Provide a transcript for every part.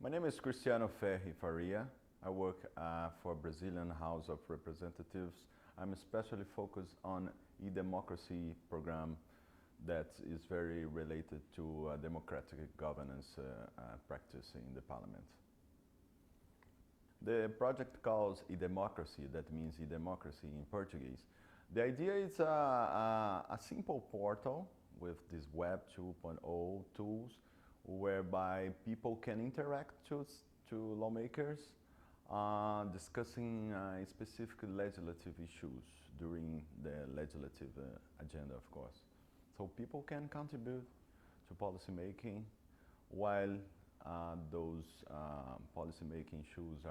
My name is Cristiano Ferri Faria. I work for Brazilian House of Representatives. I'm especially focused on e-democracy program that is very related to democratic governance practice in the parliament. The project calls e-democracy, that means e-democracy in Portuguese. The idea is a simple portal with these Web 2.0 tools whereby people can interact to lawmakers discussing specific legislative issues during the legislative agenda, of course. So people can contribute to policy making while those policy-making issues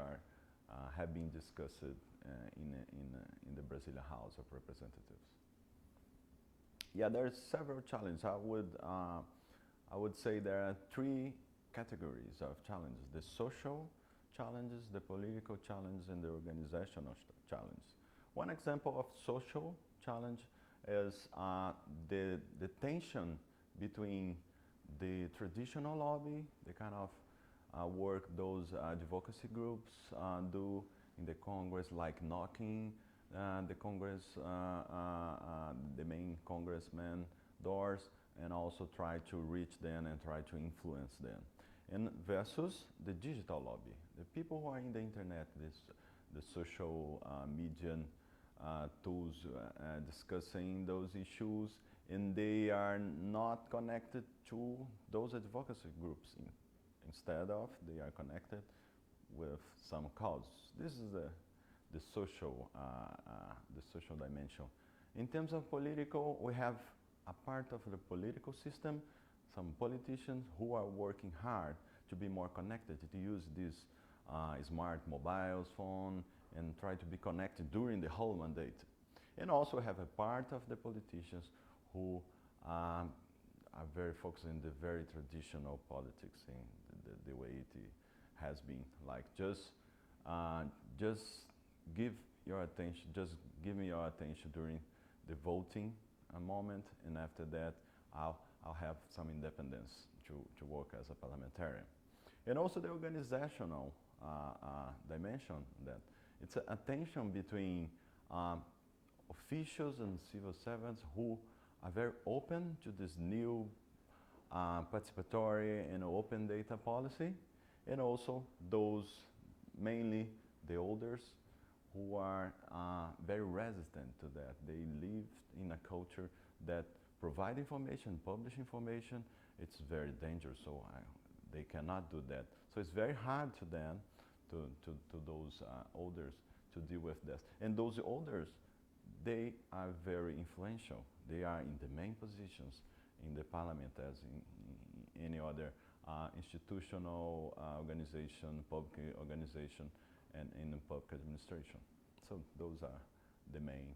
have been discussed in the Brazilian House of Representatives. Yeah, there are several challenges. I would say there are three categories of challenges: the social challenges, the political challenges, and the organizational challenges. One example of social challenge is the tension between the traditional lobby, the kind of work those advocacy groups do in the Congress, like knocking the Congress, the main congressmen doors, and also try to reach them and try to influence them. And versus the digital lobby, the people who are in the internet, the social media tools discussing those issues, and they are not connected to those advocacy groups. Instead of, they are connected with some cause. This is the social dimension. In terms of political, we have a part of the political system, some politicians who are working hard to be more connected, to use this smart mobile phone and try to be connected during the whole mandate. And also have a part of the politicians who are very focused in the very traditional politics in the way it has been. Like just give your attention, just give me your attention during the voting moment, and after that I'll have some independence to work as a parliamentarian. And also the organizational dimension, that it's a tension between officials and civil servants who are very open to this new participatory and open data policy, and also those, mainly the elders, who are very resistant to that. They live in a culture that provide information, publish information, it's very dangerous, so they cannot do that. So it's very hard to them, to those elders, to deal with this. And those elders, they are very influential. They are in the main positions in the parliament as in any other institutional organization, public organization, and in the public administration. So those are the main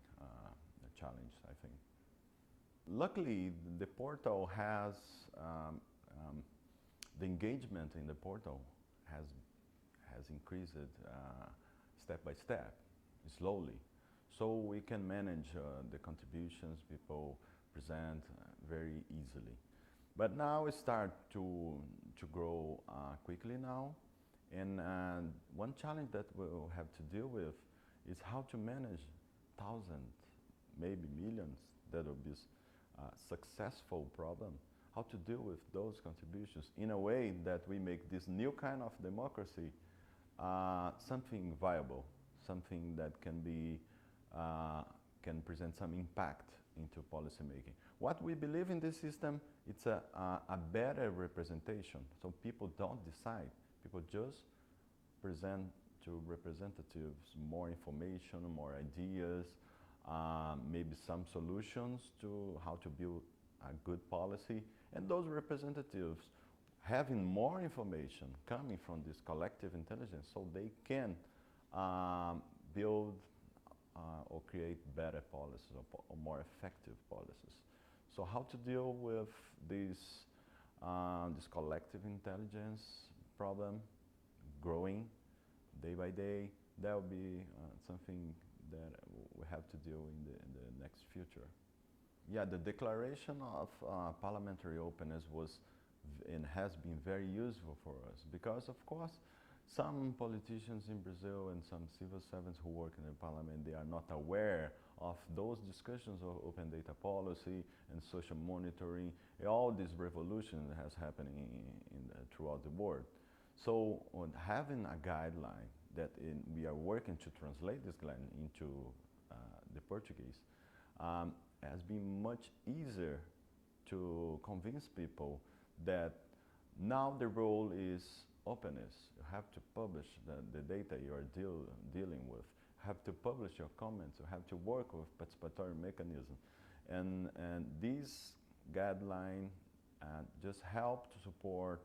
challenge, I think. Luckily, the portal has, the engagement in the portal has increased step by step, slowly. So we can manage the contributions people present very easily. But now it start to grow quickly now. And one challenge that we'll have to deal with is how to manage thousands, maybe millions, that will be a successful problem. How to deal with those contributions in a way that we make this new kind of democracy something viable, something that can be can present some impact into policy making. What we believe in this system, it's a better representation. So people don't decide, people just present to representatives more information, more ideas, maybe some solutions to how to build a good policy. And those representatives having more information coming from this collective intelligence, so they can build or create better policies or more effective policies. So how to deal with this collective intelligence problem growing day by day, that will be something that we have to deal in the next future. Yeah, the declaration of parliamentary openness was and has been very useful for us because, of course, some politicians in Brazil and some civil servants who work in the parliament, they are not aware of those discussions of open data policy and social monitoring, and all this revolution that has happening throughout the world. So on having a guideline we are working to translate this guideline into the Portuguese, has been much easier to convince people that now the role is openness. You have to publish the data you are dealing with. You have to publish your comments. You have to work with participatory mechanism. And this guideline just help to support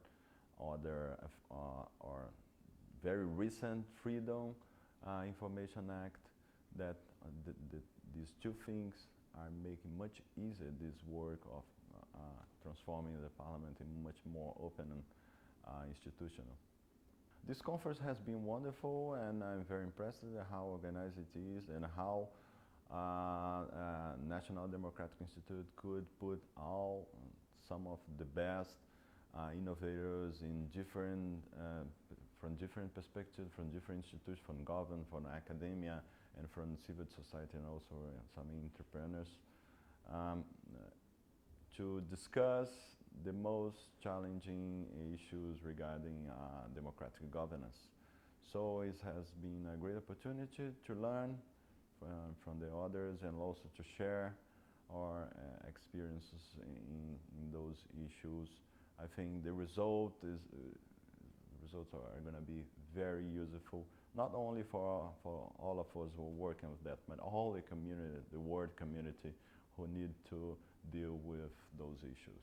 other or very recent Freedom Information Act that these two things are making much easier this work of transforming the parliament in much more open and institutional. This conference has been wonderful, and I'm very impressed with how organized it is and how National Democratic Institute could put some of the best innovators in from different perspectives, from different institutions, from government, from academia, and from civil society, and also some entrepreneurs, to discuss the most challenging issues regarding democratic governance. So it has been a great opportunity to learn from the others and also to share our experiences in those issues. I think the results are going to be very useful, not only for all of us who are working with that, but all the community, the world community, who need to deal with those issues.